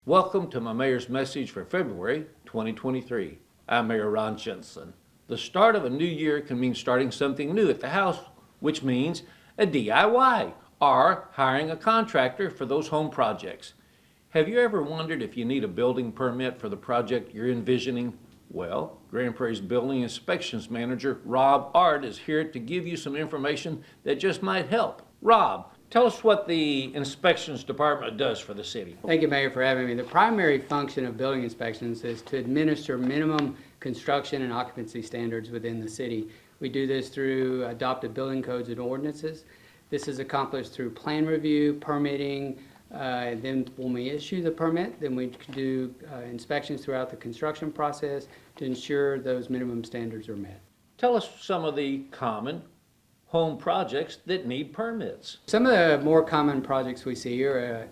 Welcome to my mayor's message for February 2023. I'm Mayor Ron Jensen. The start of a new year can mean starting something new at the house, which means a DIY or hiring a contractor for those home projects. Have you ever wondered if you need a building permit for the project you're envisioning? Well, Grand Prairie's Building Inspections Manager, Rob Art, is here to give you some information that just might help. Rob, tell us what the inspections department does for the city. Thank you, Mayor, for having me. The primary function of building inspections is to administer minimum construction and occupancy standards within the city. We do this through adopted building codes and ordinances. This is accomplished through plan review, permitting. Then when we issue the permit, then we can do inspections throughout the construction process to ensure those minimum standards are met. Tell us some of the common home projects that need permits. Some of the more common projects we see are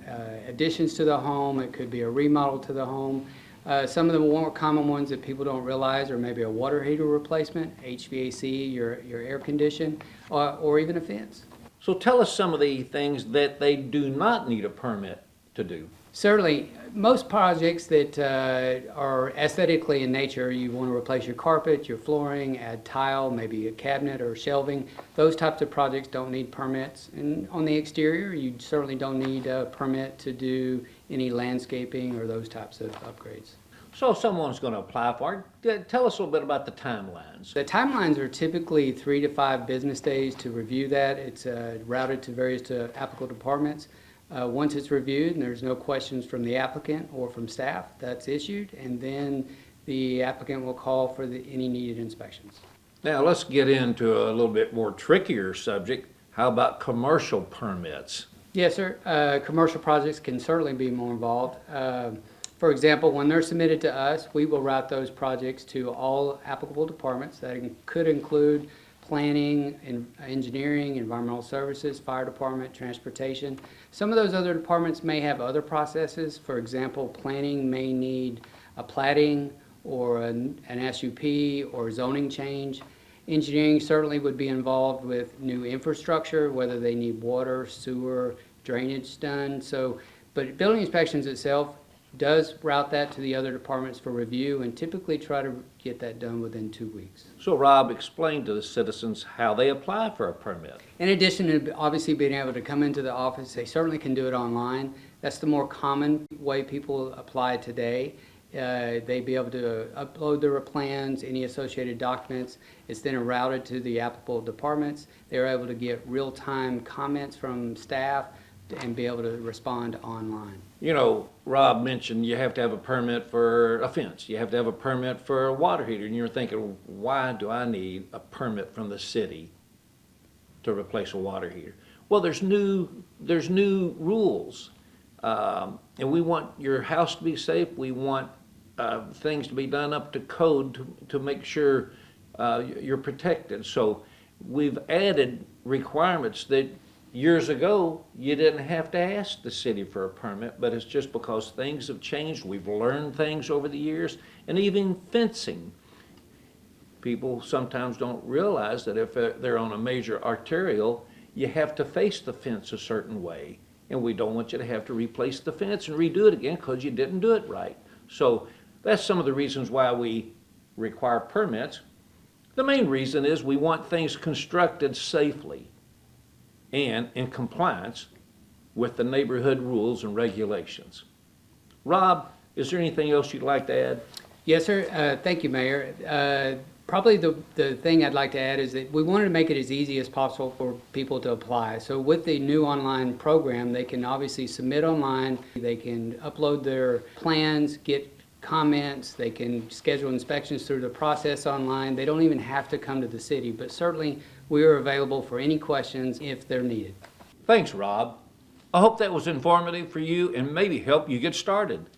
additions to the home. It could be a remodel to the home. Some of the more common ones that people don't realize are maybe a water heater replacement, HVAC, your air condition, or even a fence. So tell us some of the things that they do not need a permit to do. Certainly, most projects that are aesthetically in nature, you want to replace your carpet, your flooring, add tile, maybe a cabinet or shelving. Those types of projects don't need permits. And on the exterior, you certainly don't need a permit to do any landscaping or those types of upgrades. So if someone's going to apply for it, tell us a little bit about the timelines. The timelines are typically 3 to 5 business days to review that. It's routed to various applicable departments. Once it's reviewed and there's no questions from the applicant or from staff, that's issued, and then the applicant will call for any needed inspections. Now let's get into a little bit more trickier subject. How about commercial permits? Yes, sir. Commercial projects can certainly be more involved. For example, when they're submitted to us, we will route those projects to all applicable departments. That could include planning, engineering, environmental services, fire department, transportation. Some of those other departments may have other processes. For example, planning may need a platting or an SUP or zoning change. Engineering certainly would be involved with new infrastructure, whether they need water, sewer, drainage done. But building inspections itself does route that to the other departments for review and typically try to get that done within 2 weeks. So Rob, explain to the citizens how they apply for a permit. In addition to obviously being able to come into the office, they certainly can do it online. That's the more common way people apply today. They'd be able to upload their plans, any associated documents. It's then routed to the applicable departments. They're able to get real-time comments from staff and be able to respond online. You know, Rob mentioned you have to have a permit for a fence. You have to have a permit for a water heater. And you're thinking, why do I need a permit from the city to replace a water heater? Well, there's new rules. And we want your house to be safe. We want things to be done up to code to make sure you're protected. So we've added requirements that years ago, you didn't have to ask the city for a permit, but it's just because things have changed. We've learned things over the years, and even fencing. People sometimes don't realize that if they're on a major arterial, you have to face the fence a certain way, and we don't want you to have to replace the fence and redo it again because you didn't do it right. So that's some of the reasons why we require permits. The main reason is we want things constructed safely and in compliance with the neighborhood rules and regulations. Rob, is there anything else you'd like to add? Yes, sir. Thank you, Mayor. Probably the thing I'd like to add is that we wanted to make it as easy as possible for people to apply. So with the new online program, they can obviously submit online. They can upload their plans, get comments. They can schedule inspections through the process online. They don't even have to come to the city, but certainly we are available for any questions if they're needed. Thanks, Rob. I hope that was informative for you and maybe help you get started.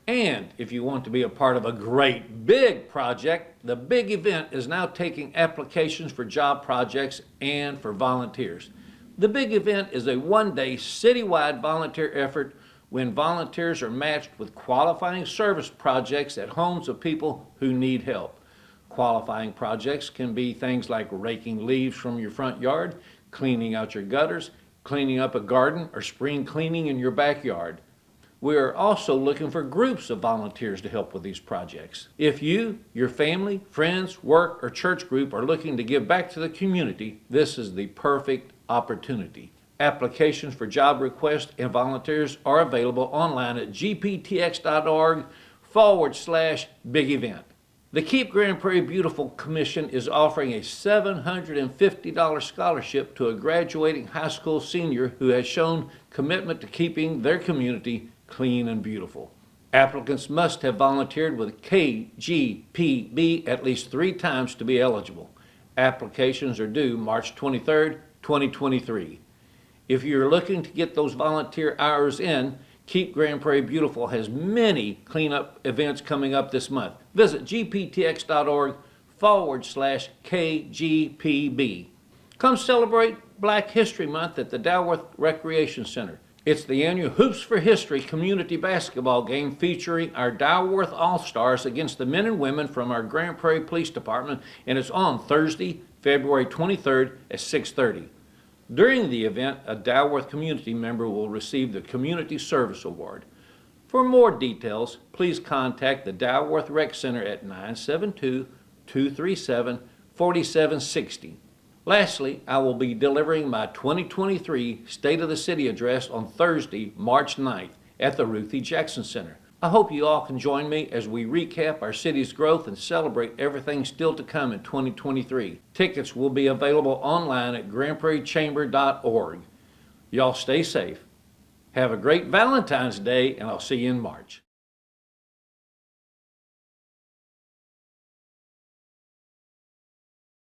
And if you want to be a part of a great big project, the big event is now taking applications for job projects and for volunteers. The big event is a one-day citywide volunteer effort when volunteers are matched with qualifying service projects at homes of people who need help. Qualifying projects can be things like raking leaves from your front yard, cleaning out your gutters, cleaning up a garden, or spring cleaning in your backyard. We are also looking for groups of volunteers to help with these projects. If you, your family, friends, work, or church group are looking to give back to the community, this is the perfect opportunity. Applications for job requests and volunteers are available online at gptx.org/big event. The Keep Grand Prairie Beautiful Commission is offering a $750 scholarship to a graduating high school senior who has shown commitment to keeping their community clean and beautiful. Applicants must have volunteered with KGPB at least 3 times to be eligible. Applications are due March 23rd, 2023. If you're looking to get those volunteer hours in, Keep Grand Prairie Beautiful has many cleanup events coming up this month. Visit gptx.org/KGPB. Come celebrate Black History Month at the Dalworth Recreation Center. It's the annual Hoops for History community basketball game featuring our Dalworth All-Stars against the men and women from our Grand Prairie Police Department, and it's on Thursday, February 23rd at 6:30. During the event, a Dalworth community member will receive the Community Service Award. For more details, please contact the Dalworth Rec Center at 972-237-4760. Lastly, I will be delivering my 2023 State of the City address on Thursday, March 9th at the Ruthie Jackson Center. I hope you all can join me as we recap our city's growth and celebrate everything still to come in 2023. Tickets will be available online at grandprairiechamber.org. Y'all stay safe. Have a great Valentine's Day, and I'll see you in March.